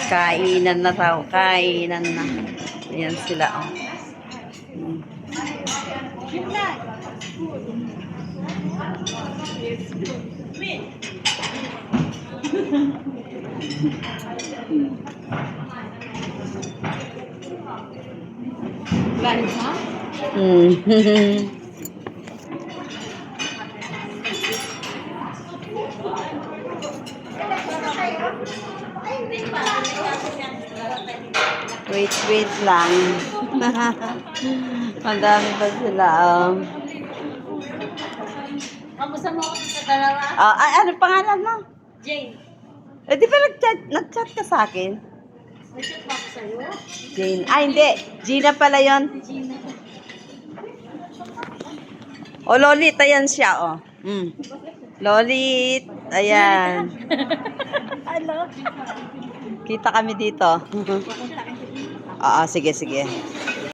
Kainan na raw. Kainan na. Ayan sila, oh. Lunch, ha? Wait lang. Madami pa sila, oh. Kamusta mo ako sa dalawa? Ay, ano pangalan mo? Jane. Eh, di ba nag-chat ka sa akin? Nag-chat ba ako sa'yo? Jane. Ay, hindi. Gina pala yon. Gina. O, Lolit. Ayan siya, oh. Lolit. Ayan. Hello. Kita kami dito. Oo, sige, sige.